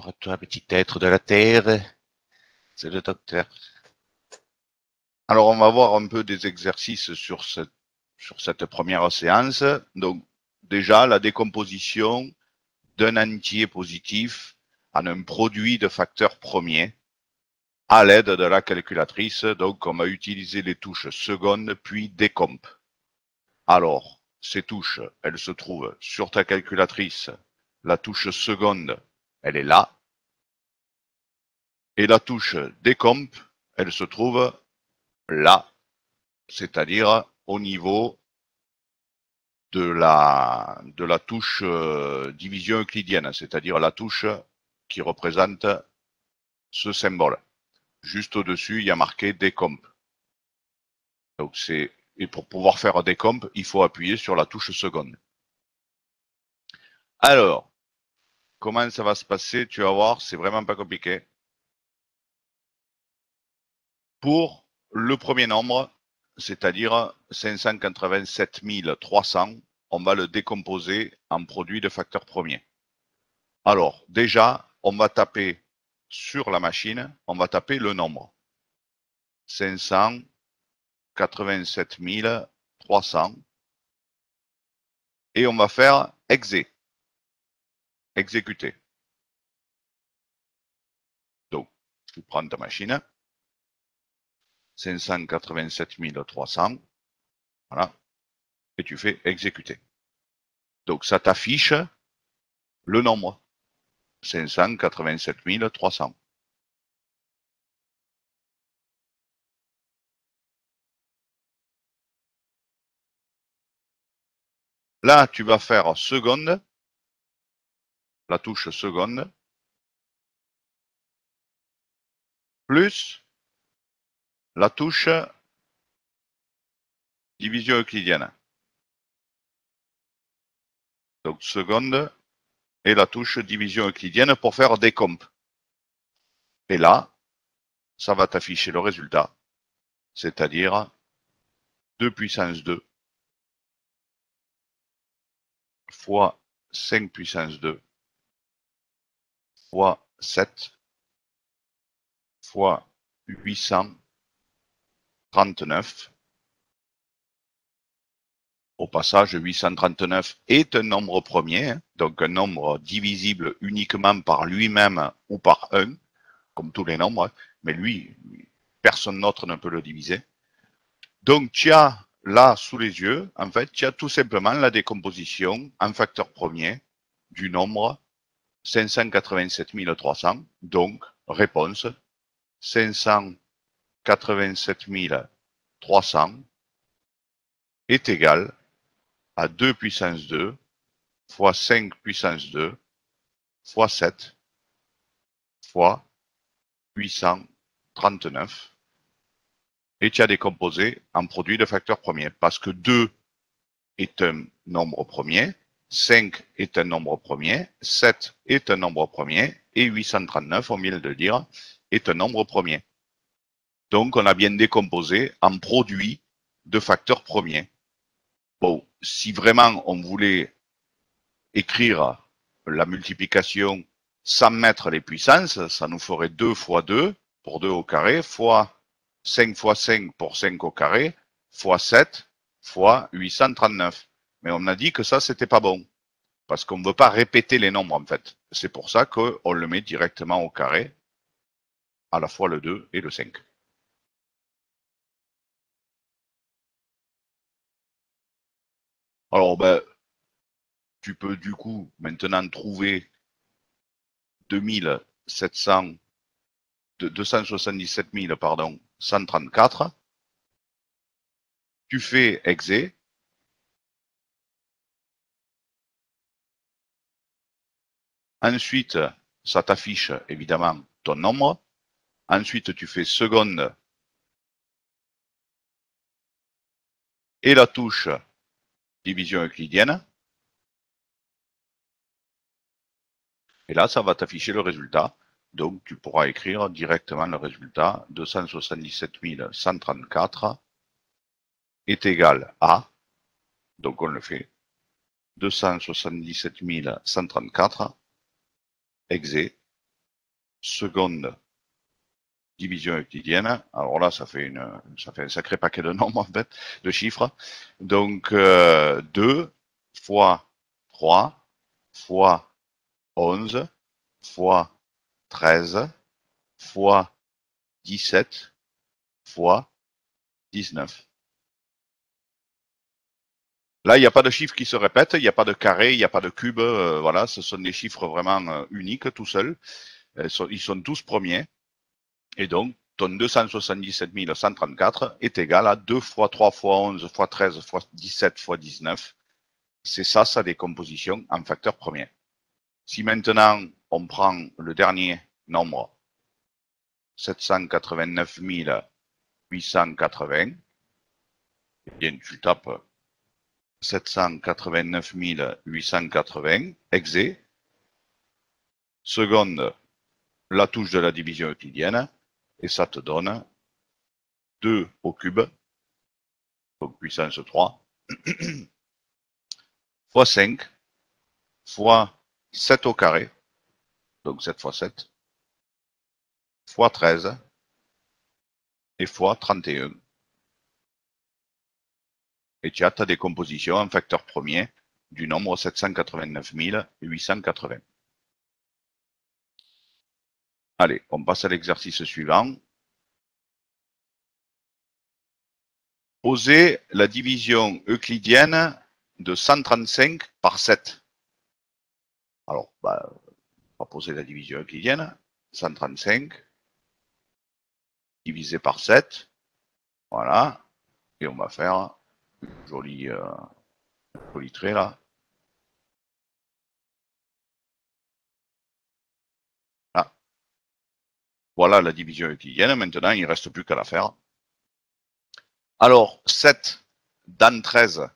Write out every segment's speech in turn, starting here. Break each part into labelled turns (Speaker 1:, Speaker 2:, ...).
Speaker 1: bonjour à toi, petit être de la Terre. C'est le docteur. Alors, on va voir un peu des exercices sur cette première séance. Donc, déjà, la décomposition d'un entier positif en un produit de facteurs premiers à l'aide de la calculatrice. Donc, on va utiliser les touches seconde puis décomp. Alors, ces touches, elles se trouvent sur ta calculatrice. La touche seconde, elle est là. Et la touche décomp, elle se trouve là, c'est-à-dire au niveau de la touche division euclidienne, c'est-à-dire la touche qui représente ce symbole. Juste au-dessus, il y a marqué décomp. Donc et pour pouvoir faire décomp, il faut appuyer sur la touche seconde. Alors, comment ça va se passer? Tu vas voir, c'est vraiment pas compliqué. Pour le premier nombre, c'est-à-dire 587 300, on va le décomposer en produit de facteurs premiers. Alors, déjà, on va taper sur la machine, on va taper le nombre. 587 300. Et on va faire exécuter. Donc, tu prends ta machine. 587 300. Voilà. Et tu fais exécuter. Donc, ça t'affiche le nombre. 587 300. Là, tu vas faire seconde, la touche seconde, plus la touche division euclidienne. Donc seconde et la touche division euclidienne pour faire décomp. Et là, ça va t'afficher le résultat, c'est-à-dire 2 puissance 2 fois 5 puissance 2 fois 7 fois 839. Au passage, 839 est un nombre premier, donc un nombre divisible uniquement par lui-même ou par 1, comme tous les nombres, mais lui, personne d'autre ne peut le diviser. Donc, tu as là, sous les yeux, en fait, tu as tout simplement la décomposition en facteur premier du nombre 587 300. Donc, réponse 587 300 est égal à 2 puissance 2 fois 5 puissance 2 fois 7 fois 839. Et tu as décomposé en produit de facteurs premiers. Parce que 2 est un nombre premier, 5 est un nombre premier, 7 est un nombre premier, et 839, on vient de le dire, est un nombre premier. Donc, on a bien décomposé en produit de facteurs premiers. Bon, si vraiment on voulait écrire la multiplication sans mettre les puissances, ça nous ferait 2 fois 2 pour 2 au carré, fois 5 fois 5 pour 5 au carré, fois 7 fois 839. Mais on a dit que ça, c'était pas bon. Parce qu'on ne veut pas répéter les nombres, en fait. C'est pour ça qu'on le met directement au carré, à la fois le 2 et le 5. Alors, ben, tu peux du coup maintenant trouver 277 000, pardon, 134. Tu fais exé. Ensuite, ça t'affiche évidemment ton nombre. Ensuite, tu fais seconde et la touche division euclidienne. Et là, ça va t'afficher le résultat. Donc, tu pourras écrire directement le résultat. 277 134 est égal à, donc on le fait, 277 134, exé, seconde division euclidienne. Alors là, ça fait un sacré paquet de nombres, en fait, de chiffres. Donc, 2 fois 3 fois 11 fois 13 fois 17 fois 19. Là, il n'y a pas de chiffres qui se répètent, il n'y a pas de carré, il n'y a pas de cube. Voilà, ce sont des chiffres vraiment uniques, tout seuls. Ils sont tous premiers. Et donc, ton 277 134 est égal à 2 fois 3 fois 11 fois 13 fois 17 fois 19. C'est ça, sa décomposition en facteur premier. Si maintenant, on prend le dernier nombre, 789 880, eh bien, tu tapes 789 880, exe, seconde, la touche de la division euclidienne, et ça te donne 2 au cube, donc puissance 3, fois 5, fois 7 au carré, donc 7 fois 7, fois 13, et fois 31. Et tu as ta décomposition en facteur premier du nombre 789 880. Allez, on passe à l'exercice suivant. Posez la division euclidienne de 135 par 7. Alors, on va poser la division euclidienne. 135 divisé par 7. Voilà. Et on va faire un joli trait là. Ah. Voilà la division euclidienne. Maintenant, il ne reste plus qu'à la faire. Alors, 7 dans 13,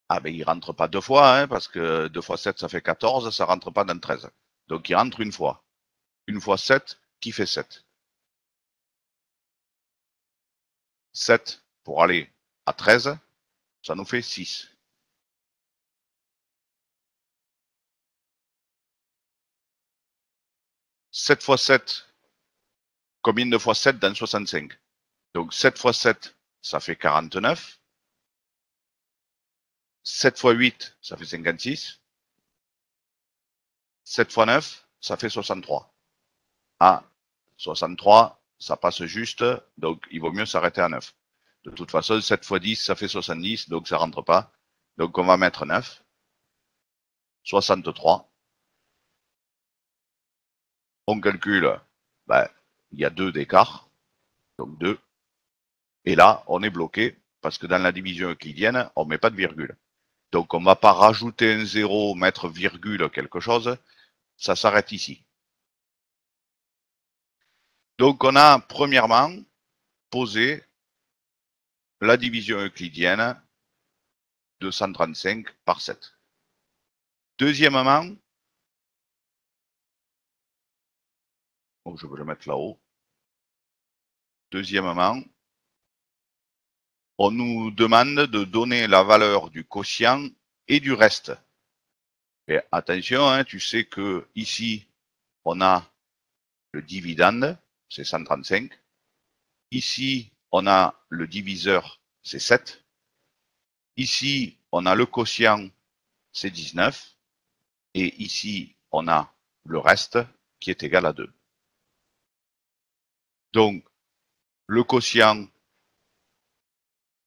Speaker 1: ah ben il rentre pas deux fois, hein, parce que 2 fois 7, ça fait 14, ça rentre pas dans 13. Donc il rentre une fois. Une fois 7, qui fait 7. 7 pour aller à 13, ça nous fait 6. « 7 fois 7, combien de fois 7 dans 65? Donc 7 fois 7, ça fait 49. 7 fois 8, ça fait 56. 7 fois 9, ça fait 63. Ah, 63, ça passe juste, donc il vaut mieux s'arrêter à 9. De toute façon, 7 fois 10, ça fait 70, donc ça rentre pas. Donc on va mettre 9. 63. On calcule, il y a 2 d'écart, donc 2. Et là, on est bloqué, parce que dans la division euclidienne, on ne met pas de virgule. Donc on ne va pas rajouter un 0, mettre virgule quelque chose, ça s'arrête ici. Donc on a premièrement posé la division euclidienne de 135 par 7. Deuxièmement, donc je vais le mettre là-haut. Deuxièmement, on nous demande de donner la valeur du quotient et du reste. Et attention, hein, tu sais que ici, on a le dividende, c'est 135. Ici, on a le diviseur, c'est 7. Ici, on a le quotient, c'est 19. Et ici, on a le reste qui est égal à 2. Donc, le quotient,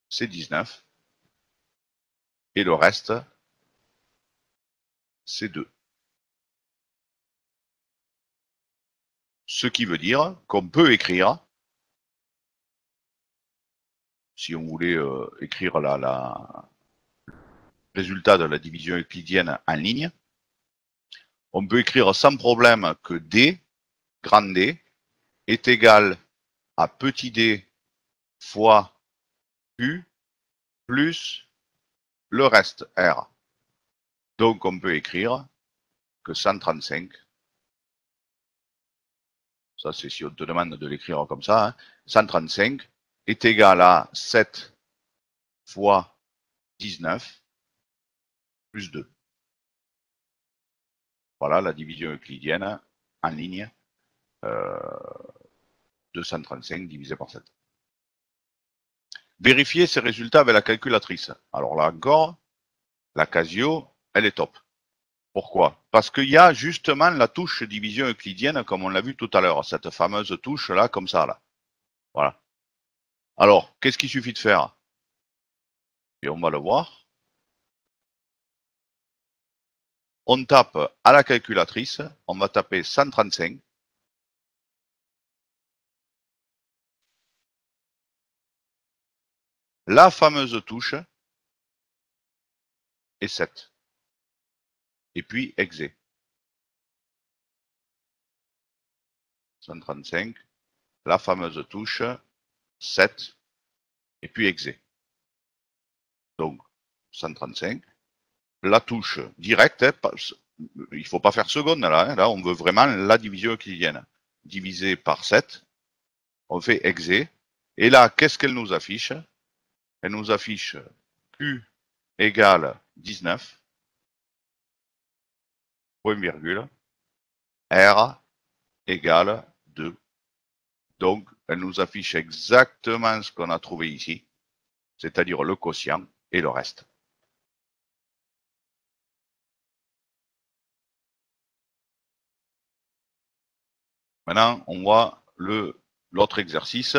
Speaker 1: c'est 19. Et le reste, c'est 2. Ce qui veut dire qu'on peut écrire, si on voulait écrire le résultat de la division euclidienne en ligne, on peut écrire sans problème que D, grand D, est égal à petit d fois Q plus le reste R. Donc on peut écrire que 135, ça c'est si on te demande de l'écrire comme ça, hein, 135 est égal à 7 fois 19 plus 2. Voilà la division euclidienne en ligne 235 divisé par 7. Vérifier ces résultats avec la calculatrice. Alors là encore, la Casio, elle est top. Pourquoi? Parce qu'il y a justement la touche division euclidienne, comme on l'a vu tout à l'heure, cette fameuse touche là, comme ça là. Voilà. Alors, qu'est-ce qu'il suffit de faire? Et on va le voir. On tape à la calculatrice, on va taper 135. La fameuse touche est 7. Et puis exe. 135, la fameuse touche 7, et puis exe. Donc, 135. La touche directe, il ne faut pas faire seconde là, hein, là on veut vraiment la division euclidienne. Divisé par 7, on fait exe. Et là, qu'est-ce qu'elle nous affiche? Elle nous affiche Q égale 19, point virgule, R égale 2. Donc, elle nous affiche exactement ce qu'on a trouvé ici, c'est-à-dire le quotient et le reste. Maintenant, on voit l'autre exercice.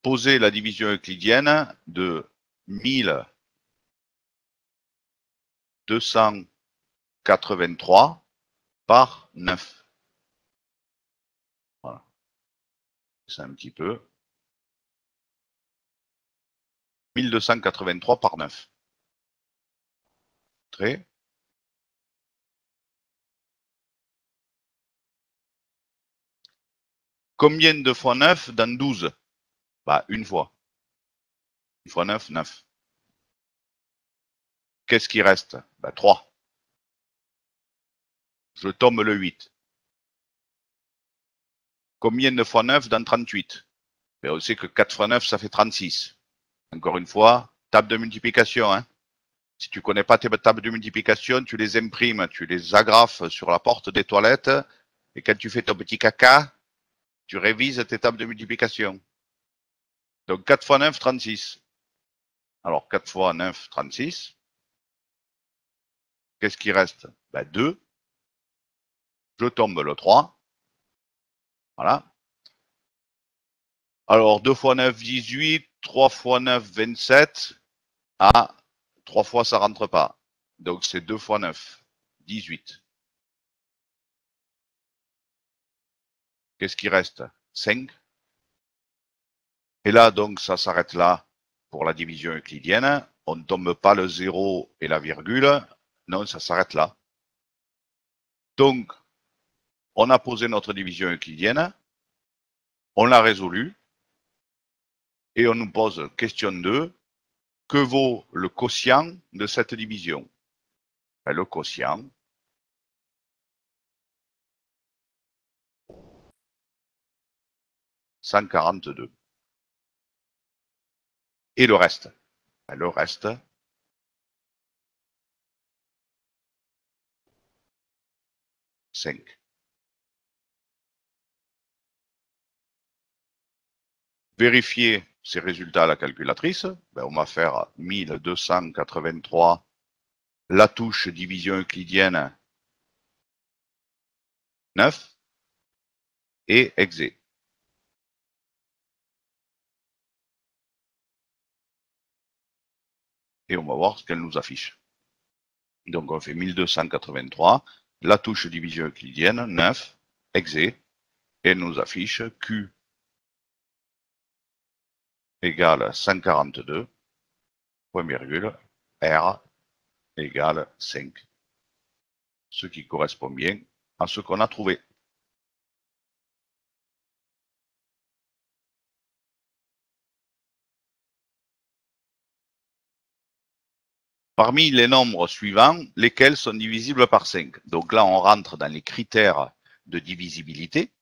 Speaker 1: Poser la division euclidienne de 1283 par 9. Voilà. C'est un petit peu. 1283 par 9. Très. Combien de fois 9 dans 12? Bah, une fois. Une fois 9, 9. Qu'est-ce qui reste? Bah, 3. Je tombe le 8. Combien de fois 9 dans 38? Ben, on sait que 4 fois 9, ça fait 36. Encore une fois, table de multiplication. Hein. Si tu ne connais pas tes tables de multiplication, tu les imprimes, tu les agrafes sur la porte des toilettes. Et quand tu fais ton petit caca, tu révises tes tables de multiplication. Donc 4 fois 9, 36. Alors 4 fois 9, 36. Qu'est-ce qui reste? Ben, 2. Je tombe le 3. Voilà. Alors 2 fois 9, 18. 3 fois 9, 27. Ah, 3 fois ça rentre pas. Donc c'est 2 fois 9, 18. Qu'est-ce qui reste? 5. Et là, donc, ça s'arrête là pour la division euclidienne. On ne tombe pas le 0 et la virgule. Non, ça s'arrête là. Donc, on a posé notre division euclidienne. On l'a résolue. Et on nous pose question 2. Que vaut le quotient de cette division? Ben, le quotient, « 142. Et le reste? Ben, le reste, « 5. Vérifier ces résultats à la calculatrice. Ben, on va faire 1283, la touche division euclidienne 9 et exe. Et on va voir ce qu'elle nous affiche. Donc on fait 1283, la touche division euclidienne 9, exe, et elle nous affiche Q égale 142, point virgule, R égale 5. Ce qui correspond bien à ce qu'on a trouvé. Parmi les nombres suivants, lesquels sont divisibles par 5? Donc là, on rentre dans les critères de divisibilité.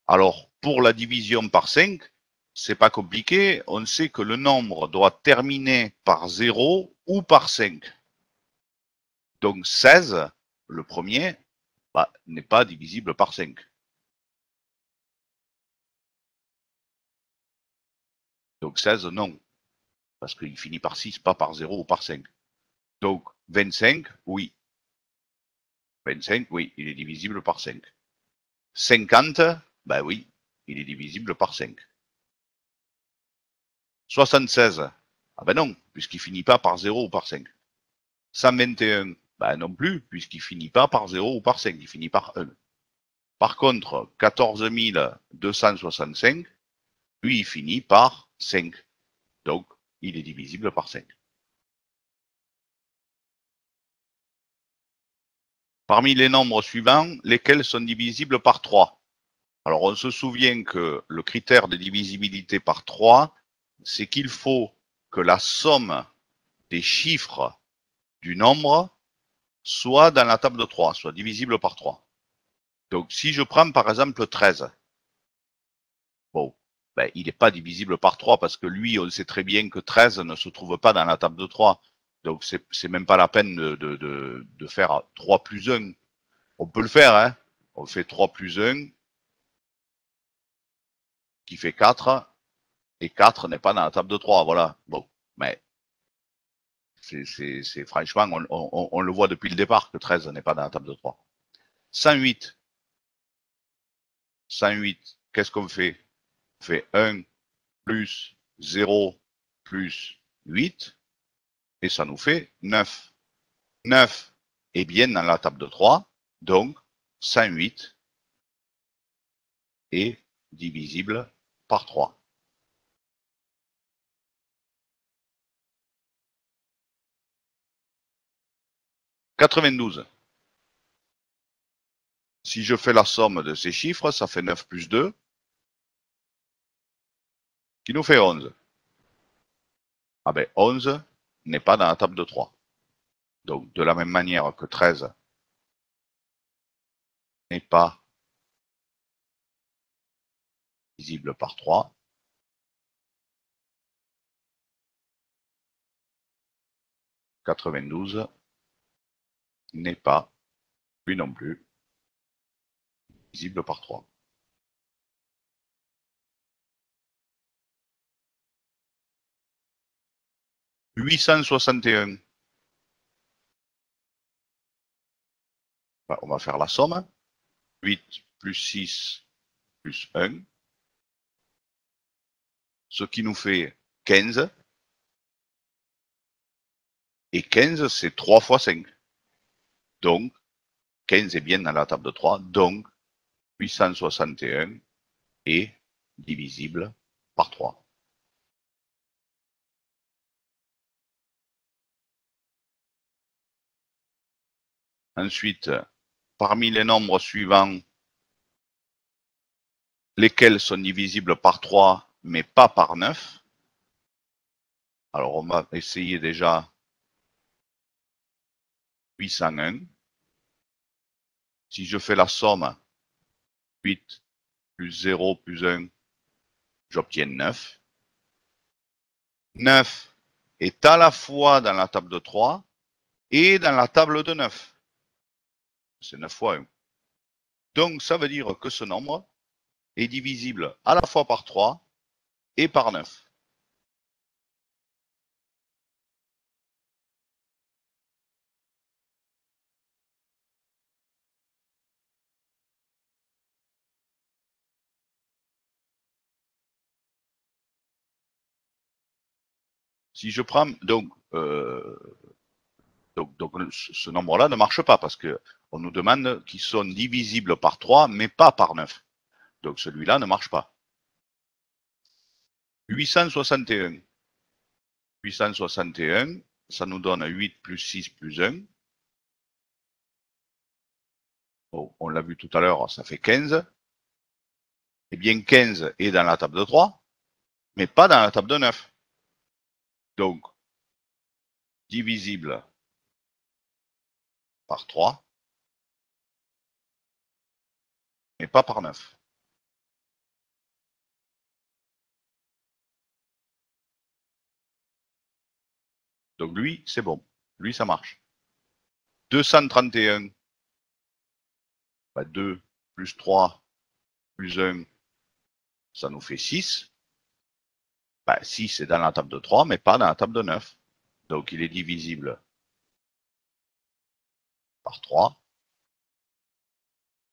Speaker 1: Alors, pour la division par 5, c'est pas compliqué. On sait que le nombre doit terminer par 0 ou par 5. Donc 16, le premier, n'est pas divisible par 5. Donc 16, non. Parce qu'il finit par 6, pas par 0 ou par 5. Donc 25, oui. 25, oui, il est divisible par 5. 50, ben oui, il est divisible par 5. 76, ah ben non, puisqu'il finit pas par 0 ou par 5. 121, ben non plus, puisqu'il finit pas par 0 ou par 5, il finit par 1. Par contre, 14 265, lui, il finit par 5. Donc, il est divisible par 5. Parmi les nombres suivants, lesquels sont divisibles par 3? Alors, on se souvient que le critère de divisibilité par 3, c'est qu'il faut que la somme des chiffres du nombre soit dans la table de 3, soit divisible par 3. Donc, si je prends par exemple 13, bon, ben, il n'est pas divisible par 3 parce que lui, on sait très bien que 13 ne se trouve pas dans la table de 3. Donc, c'est même pas la peine de faire 3 plus 1. On peut le faire, hein. On fait 3 plus 1 qui fait 4 et 4 n'est pas dans la table de 3. Voilà. Bon, mais c'est franchement, on le voit depuis le départ que 13 n'est pas dans la table de 3. 108. 108, qu'est-ce qu'on fait? On fait 1 plus 0 plus 8 et ça nous fait 9. 9 est bien dans la table de 3, donc 108 est divisible par 3. « 92. Si je fais la somme de ces chiffres, ça fait 9 plus 2, qui nous fait 11. Ah ben 11 n'est pas dans la table de 3. Donc de la même manière que 13 n'est pas divisible par 3, 92 n'est pas, lui non plus, divisible par 3. « 861. On va faire la somme. 8 plus 6 plus 1, ce qui nous fait 15. Et 15, c'est 3 fois 5. Donc, 15 est bien dans la table de 3. Donc, 861 est divisible par 3. Ensuite, parmi les nombres suivants, lesquels sont divisibles par 3, mais pas par 9? Alors, on va essayer déjà 801. Si je fais la somme, 8 plus 0 plus 1, j'obtiens 9. 9 est à la fois dans la table de 3 et dans la table de 9. C'est 9 fois 1. Donc, ça veut dire que ce nombre est divisible à la fois par 3 et par 9. Si je prends donc ce nombre-là ne marche pas parce que on nous demande qu'ils sont divisibles par 3 mais pas par 9. Donc celui-là ne marche pas. 861. 861, ça nous donne 8 plus 6 plus 1. Oh, on l'a vu tout à l'heure, ça fait 15. Eh bien, 15 est dans la table de 3, mais pas dans la table de 9. Donc, divisible par 3, mais pas par 9. Donc lui, c'est bon. Lui, ça marche. 231, bah 2 plus 3 plus 1, ça nous fait 6. Ben, 6 est dans la table de 3, mais pas dans la table de 9. Donc, il est divisible par 3,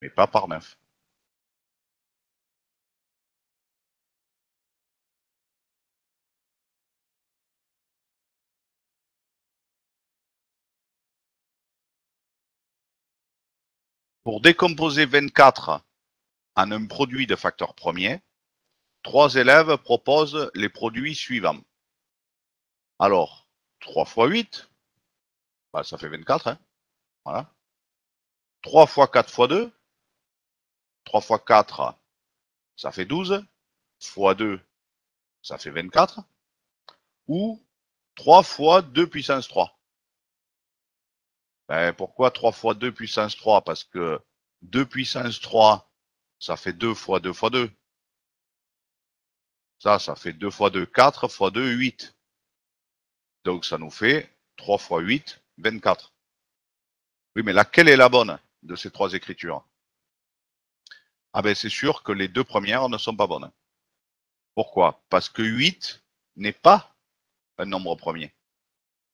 Speaker 1: mais pas par 9. Pour décomposer 24 en un produit de facteurs premiers, 3 élèves proposent les produits suivants. Alors, 3 fois 8, ben, ça fait 24. Hein, voilà. 3 fois 4 fois 2, 3 fois 4, ça fait 12, fois 2, ça fait 24, ou 3 fois 2 puissance 3. Ben, pourquoi 3 fois 2 puissance 3? Parce que 2 puissance 3, ça fait 2 fois 2 fois 2. Ça fait 2 fois 2, 4 fois 2, 8. Donc ça nous fait 3 fois 8, 24. Oui, mais laquelle est la bonne de ces trois écritures? Ah ben c'est sûr que les deux premières ne sont pas bonnes. Pourquoi? Parce que 8 n'est pas un nombre premier.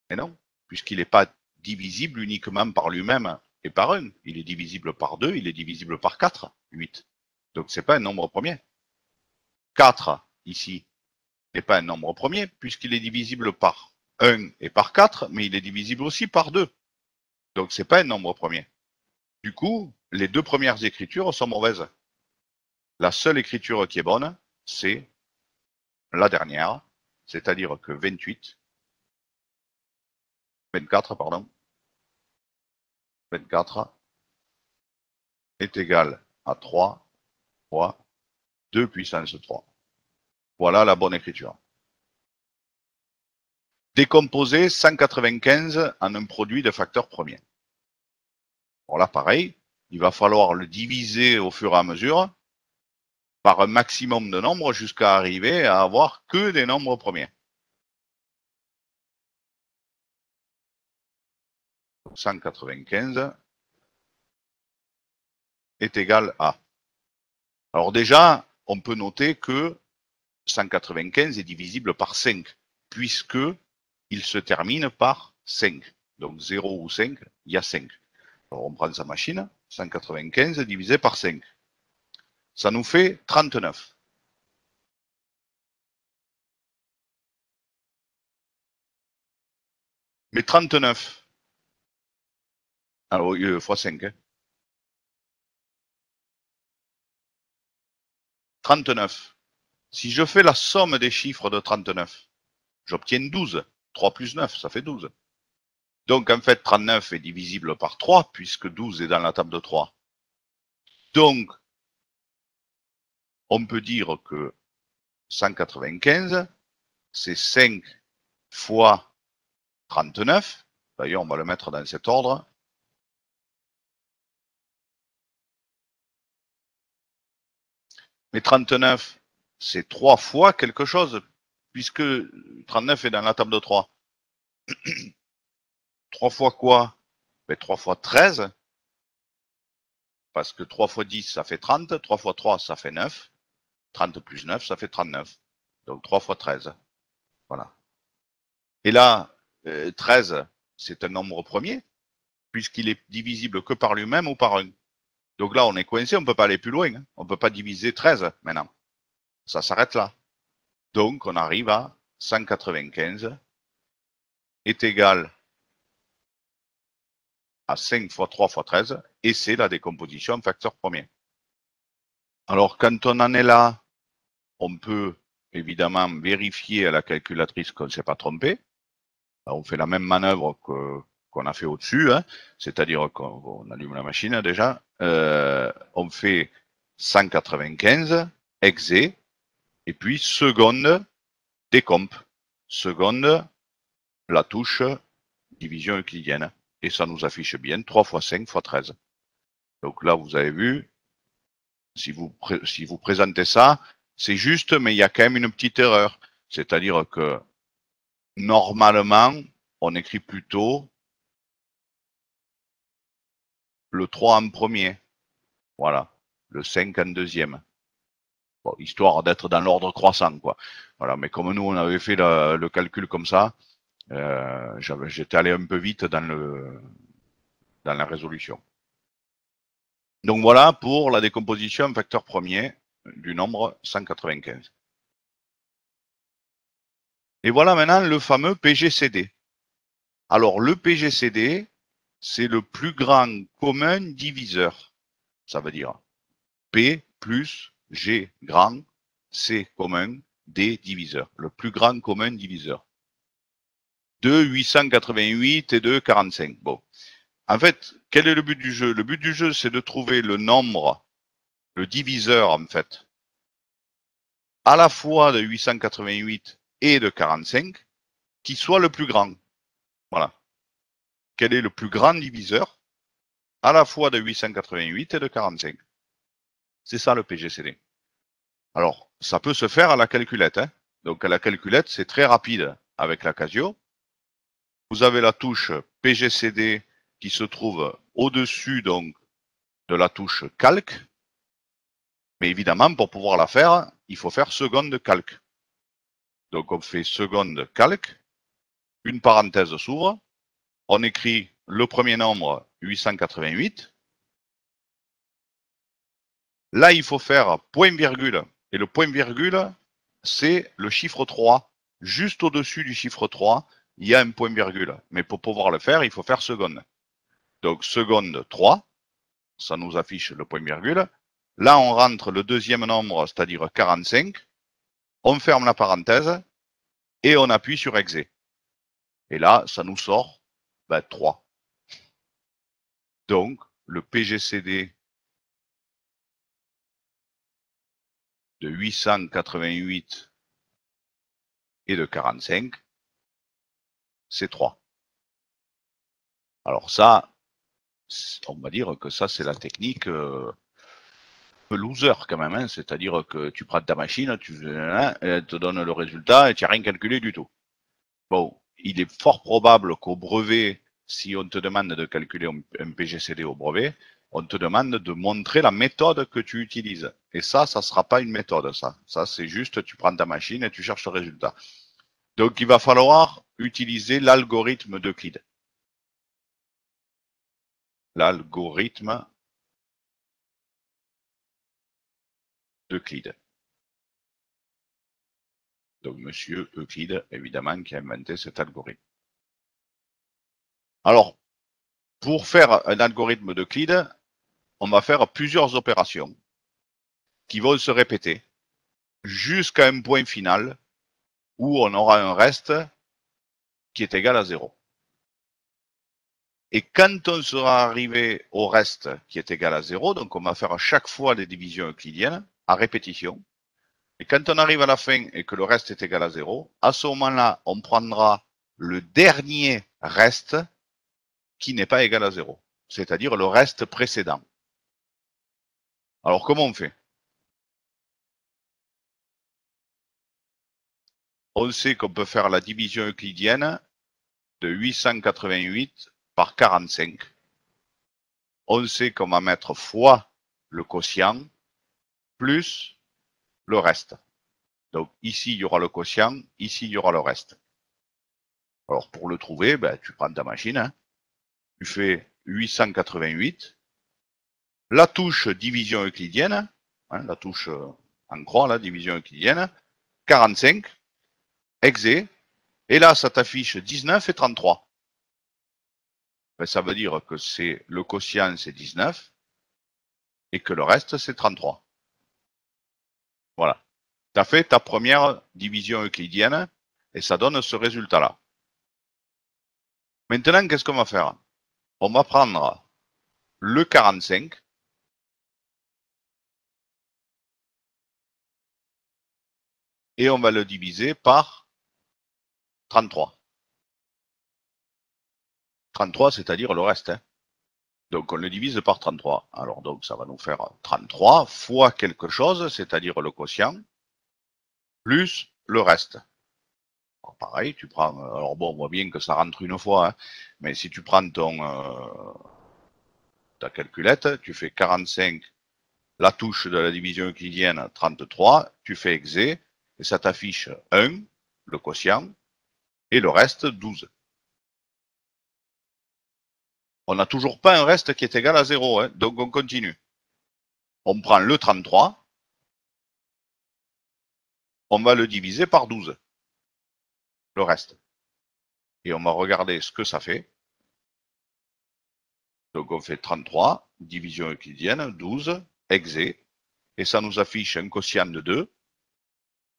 Speaker 1: Et non, puisqu'il n'est pas divisible uniquement par lui-même et par 1. Il est divisible par 2, il est divisible par 4, 8. Donc c'est pas un nombre premier. 4, ici, n'est pas un nombre premier, puisqu'il est divisible par 1 et par 4, mais il est divisible aussi par 2. Donc c'est pas un nombre premier. Du coup, les deux premières écritures sont mauvaises. La seule écriture qui est bonne, c'est la dernière, c'est-à-dire que 24, pardon, 24 est égal à 3 fois 2 puissance 3. Voilà la bonne écriture. Décomposer 195 en un produit de facteurs premiers. Bon là, pareil, il va falloir le diviser au fur et à mesure par un maximum de nombres jusqu'à arriver à avoir que des nombres premiers. 195 est égal à. Alors déjà, on peut noter que 195 est divisible par 5, puisque il se termine par 5. Donc 0 ou 5, il y a 5. Alors on prend sa machine, 195 divisé par 5. Ça nous fait 39. Mais 39, alors fois 5, hein. 39. Si je fais la somme des chiffres de 39, j'obtiens 12. 3 plus 9, ça fait 12. Donc en fait, 39 est divisible par 3, puisque 12 est dans la table de 3. Donc, on peut dire que 195, c'est 5 fois 39. D'ailleurs, on va le mettre dans cet ordre. Mais 39, c'est 3 fois quelque chose, puisque 39 est dans la table de 3. 3 fois quoi? Ben, 3 fois 13, parce que 3 fois 10, ça fait 30. 3 fois 3, ça fait 9. 30 plus 9, ça fait 39. Donc 3 fois 13. Voilà. Et là, 13, c'est un nombre premier, puisqu'il est divisible que par lui-même ou par 1. Donc là, on est coincé, on ne peut pas aller plus loin. Hein. On ne peut pas diviser 13 maintenant. Ça s'arrête là. Donc, on arrive à 195 est égal à 5 fois 3 fois 13, et c'est la décomposition en facteur premier. Alors, quand on en est là, on peut évidemment vérifier à la calculatrice qu'on ne s'est pas trompé. Alors, on fait la même manœuvre qu'on a fait au-dessus, hein, c'est-à-dire qu'on allume la machine déjà. On fait 195 exé, et puis seconde décomp. Seconde, la touche division euclidienne. Et ça nous affiche bien 3 fois 5 fois 13. Donc là, vous avez vu, si vous présentez ça, c'est juste, mais il y a quand même une petite erreur. C'est-à-dire que normalement, on écrit plutôt le 3 en premier. Voilà. Le 5 en deuxième. Bon, histoire d'être dans l'ordre croissant, quoi. Voilà, mais comme nous, on avait fait le calcul comme ça, j'étais allé un peu vite dans la résolution. Donc voilà pour la décomposition en facteur premier du nombre 195. Et voilà maintenant le fameux PGCD. Alors le PGCD, c'est le plus grand commun diviseur. Ça veut dire P plus G grand, C commun, D diviseur. Le plus grand commun diviseur. De 888 et de 45. Bon. En fait, quel est le but du jeu? Le but du jeu, c'est de trouver le nombre, le diviseur en fait, à la fois de 888 et de 45, qui soit le plus grand. Voilà. Quel est le plus grand diviseur à la fois de 888 et de 45? C'est ça le PGCD. Alors, ça peut se faire à la calculette. Hein. Donc, à la calculette, c'est très rapide avec la Casio. Vous avez la touche PGCD qui se trouve au-dessus donc de la touche calque. Mais évidemment, pour pouvoir la faire, il faut faire seconde calque. Donc, on fait seconde calque, une parenthèse s'ouvre, on écrit le premier nombre 888. Là, il faut faire point virgule. Et le point virgule, c'est le chiffre 3. Juste au-dessus du chiffre 3, il y a un point virgule. Mais pour pouvoir le faire, il faut faire seconde. Donc, seconde 3, ça nous affiche le point virgule. Là, on rentre le deuxième nombre, c'est-à-dire 45. On ferme la parenthèse et on appuie sur Exé. Et là, ça nous sort 3. Donc, le PGCD de 888 et de 45, c'est 3. Alors ça, on va dire que ça, c'est la technique loser quand même. Hein. C'est-à-dire que tu prends ta machine, elle te donne le résultat et tu n'as rien calculé du tout. Bon, il est fort probable qu'au brevet, si on te demande de calculer un PGCD au brevet, on te demande de montrer la méthode que tu utilises. Et ça ne sera pas une méthode, ça. Ça, c'est juste, tu prends ta machine et tu cherches le résultat. Donc, il va falloir utiliser l'algorithme d'Euclide. L'algorithme d'Euclide. Donc, monsieur Euclide, évidemment, qui a inventé cet algorithme. Alors, pour faire un algorithme d'Euclide, on va faire plusieurs opérations qui vont se répéter jusqu'à un point final où on aura un reste qui est égal à 0. Et quand on sera arrivé au reste qui est égal à 0, donc on va faire à chaque fois des divisions euclidiennes à répétition. Et quand on arrive à la fin et que le reste est égal à 0, à ce moment-là, on prendra le dernier reste qui n'est pas égal à 0, c'est-à-dire le reste précédent. Alors, comment on fait? On sait qu'on peut faire la division euclidienne de 888 par 45. On sait qu'on va mettre fois le quotient plus le reste. Donc ici, il y aura le quotient, ici, il y aura le reste. Alors pour le trouver, tu prends ta machine, hein, tu fais 888, la touche division euclidienne, hein, la touche en croix, la division euclidienne, 45, exé, et là, ça t'affiche 19 et 33. Ça veut dire que c'est le quotient, c'est 19, et que le reste, c'est 33. Voilà. Tu as fait ta première division euclidienne, et ça donne ce résultat-là. Maintenant, qu'est-ce qu'on va faire? On va prendre le 45, et on va le diviser par 33. 33, c'est-à-dire le reste. Hein. Donc, on le divise par 33. Alors, donc, ça va nous faire 33 fois quelque chose, c'est-à-dire le quotient, plus le reste. Alors, pareil, tu prends... Alors, bon, on voit bien que ça rentre une fois, hein, mais si tu prends ta calculette, tu fais 45 la touche de la division euclidienne 33, tu fais exé, et ça t'affiche 1, le quotient, et le reste 12. On n'a toujours pas un reste qui est égal à 0, hein, donc on continue. On prend le 33, on va le diviser par 12, le reste. Et on va regarder ce que ça fait. Donc on fait 33, division euclidienne, 12, exé, et ça nous affiche un quotient de 2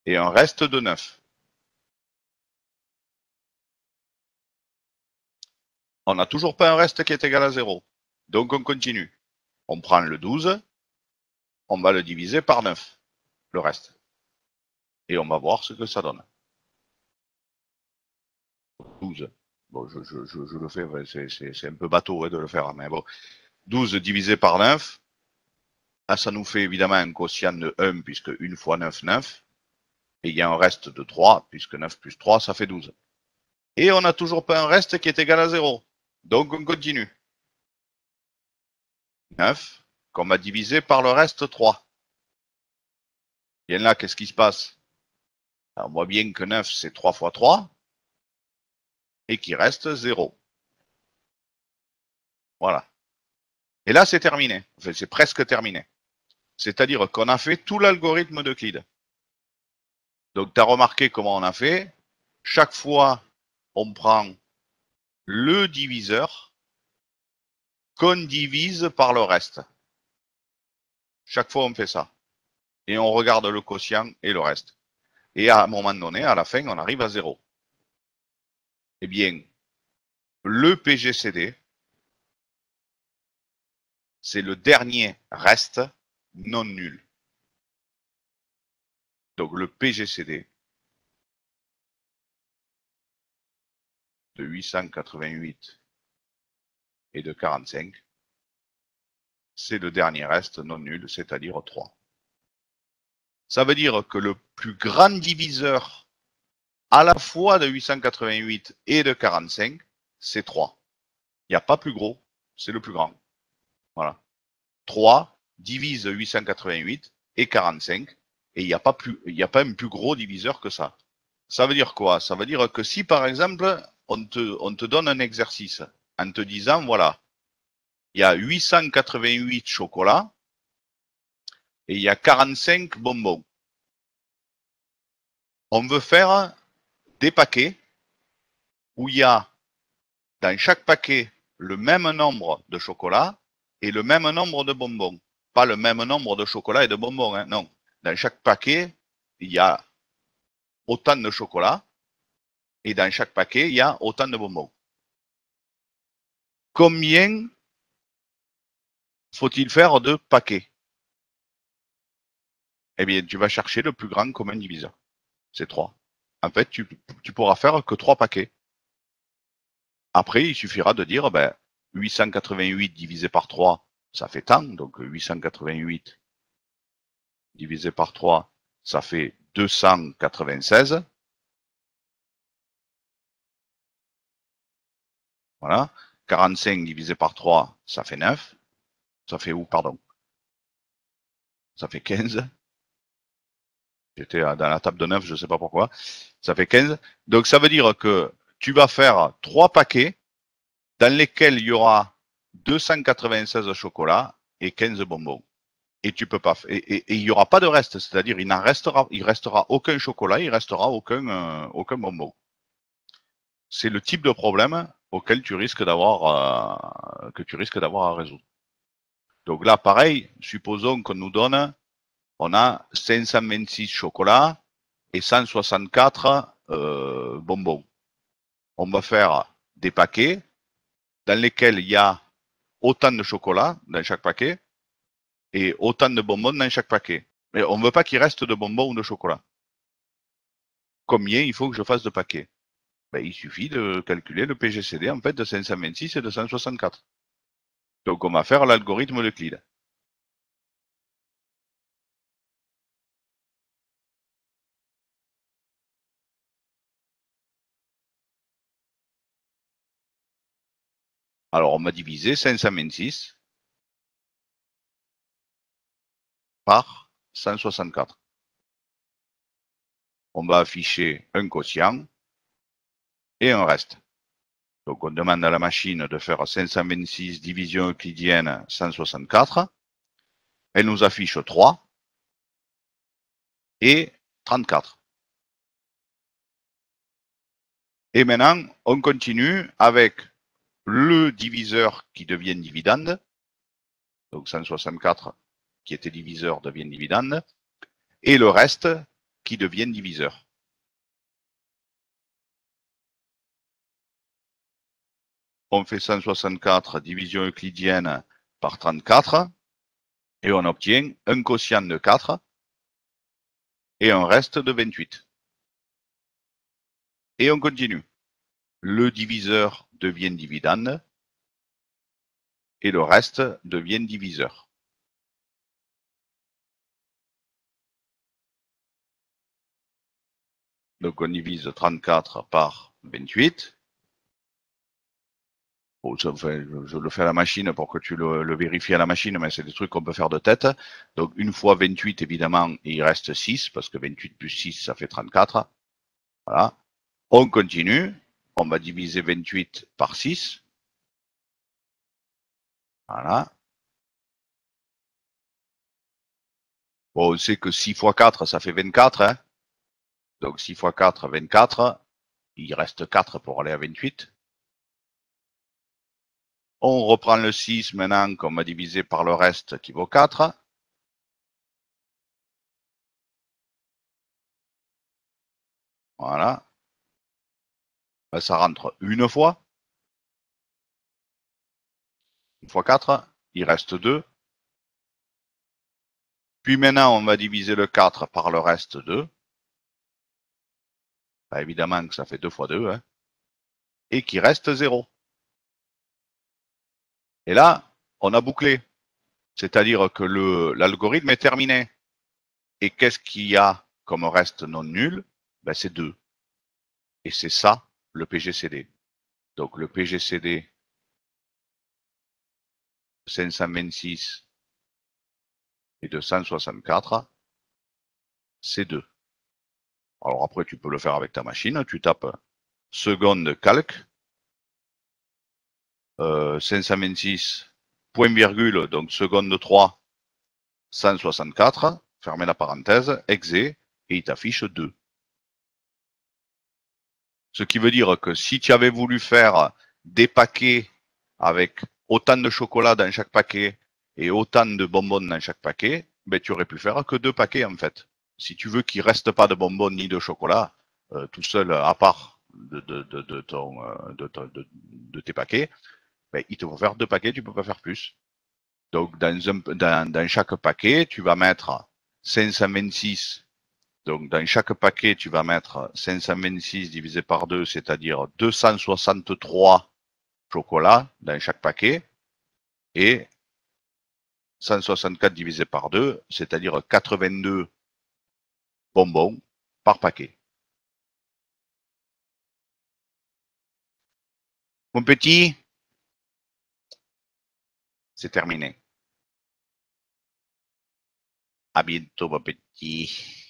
Speaker 1: et un reste de 9. On n'a toujours pas un reste qui est égal à 0. Donc on continue. On prend le 12, on va le diviser par 9, le reste. Et on va voir ce que ça donne. 12. Bon, je le fais, ouais, c'est un peu bateau, hein, de le faire, mais bon. 12 divisé par 9, là, ça nous fait évidemment un quotient de 1, puisque 1 fois 9, 9. Et il y a un reste de 3, puisque 9 plus 3, ça fait 12. Et on n'a toujours pas un reste qui est égal à 0. Donc on continue. 9, qu'on va diviser par le reste 3. Et là, qu'est-ce qui se passe? Alors, on voit bien que 9, c'est 3 fois 3, et qu'il reste 0. Voilà. Et là, c'est terminé. Enfin, c'est presque terminé. C'est-à-dire qu'on a fait tout l'algorithme d'Euclide. Donc, tu as remarqué comment on a fait. Chaque fois, on prend le diviseur qu'on divise par le reste. Chaque fois, on fait ça. Et on regarde le quotient et le reste. Et à un moment donné, à la fin, on arrive à 0. Eh bien, le PGCD, c'est le dernier reste non nul. Donc le PGCD de 888 et de 45, c'est le dernier reste non nul, c'est-à-dire 3. Ça veut dire que le plus grand diviseur à la fois de 888 et de 45, c'est 3. Il n'y a pas plus gros, c'est le plus grand. Voilà. 3 divise 888 et 45, et il n'y a pas un plus gros diviseur que ça. Ça veut dire quoi? Ça veut dire que si, par exemple, on te donne un exercice en te disant, voilà, il y a 888 chocolats et il y a 45 bonbons. On veut faire des paquets où il y a dans chaque paquet le même nombre de chocolats et le même nombre de bonbons. Pas le même nombre de chocolats et de bonbons, hein, non. Dans chaque paquet, il y a autant de chocolats et dans chaque paquet, il y a autant de bonbons. Combien faut-il faire de paquets? Eh bien, tu vas chercher le plus grand commun diviseur. C'est 3. En fait, tu pourras faire que 3 paquets. Après, il suffira de dire, ben, 888 divisé par 3, ça fait tant. Donc, 888 divisé par 3, ça fait 296. Voilà. 45 divisé par 3, ça fait 9. Ça fait où, pardon? Ça fait 15. J'étais dans la table de 9, je ne sais pas pourquoi. Ça fait 15. Donc, ça veut dire que tu vas faire 3 paquets dans lesquels il y aura 296 chocolats et 15 bonbons. Et tu peux pas, et il y aura pas de reste, c'est-à-dire il restera aucun chocolat, il restera aucun bonbon. C'est le type de problème auquel tu risques d'avoir, que tu risques d'avoir à résoudre. Donc là, pareil, supposons qu'on nous donne, on a 526 chocolats et 164 bonbons. On va faire des paquets dans lesquels il y a autant de chocolat dans chaque paquet et autant de bonbons dans chaque paquet. Mais on ne veut pas qu'il reste de bonbons ou de chocolat. Combien il faut que je fasse de paquets? Ben, il suffit de calculer le PGCD en fait de 526 et de 164. Donc on va faire l'algorithme d'Euclide. Alors on va diviser 526 par 164. On va afficher un quotient et un reste. Donc, on demande à la machine de faire 526 division euclidienne 164. Elle nous affiche 3 et 34. Et maintenant, on continue avec le diviseur qui devient dividende. Donc 164 qui était diviseur devient dividende. Et le reste qui devient diviseur. On fait 164 division euclidienne par 34 et on obtient un quotient de 4 et un reste de 28. Et on continue. Le diviseur devient dividende et le reste devient diviseur. Donc on divise 34 par 28. Bon, je le fais à la machine pour que tu le vérifies à la machine, mais c'est des trucs qu'on peut faire de tête. Donc une fois 28, évidemment, il reste 6, parce que 28 plus 6, ça fait 34. Voilà. On continue. On va diviser 28 par 6. Voilà. Bon, on sait que 6 fois 4, ça fait 24. Hein. Donc 6 fois 4, 24. Il reste 4 pour aller à 28. On reprend le 6 maintenant qu'on va diviser par le reste qui vaut 4. Voilà. Ben, ça rentre une fois. Une fois 4, il reste 2. Puis maintenant, on va diviser le 4 par le reste 2. Ben, évidemment que ça fait 2 fois 2. Hein. Et qu'il reste 0. Et là, on a bouclé. C'est-à-dire que l'algorithme est terminé. Et qu'est-ce qu'il y a comme reste non nul? Ben, c'est 2. Et c'est ça, le PGCD. Donc le PGCD 526 et 264, c'est 2. Alors après, tu peux le faire avec ta machine. Tu tapes seconde calque, 526, point virgule, donc seconde 3, 164, fermez la parenthèse, exe, et il t'affiche 2. Ce qui veut dire que si tu avais voulu faire des paquets avec autant de chocolat dans chaque paquet et autant de bonbons dans chaque paquet, ben, tu aurais pu faire que 2 paquets en fait. Si tu veux qu'il ne reste pas de bonbons ni de chocolat, tout seul à part de tes paquets, ben, il te faut faire 2 paquets, tu ne peux pas faire plus. Donc dans chaque paquet, tu vas mettre 526. Donc dans chaque paquet, tu vas mettre 526 divisé par 2, c'est-à-dire 263 chocolats dans chaque paquet. Et 164 divisé par 2, c'est-à-dire 82 bonbons par paquet. Mon petit, c'est terminé. À bientôt, mon petit.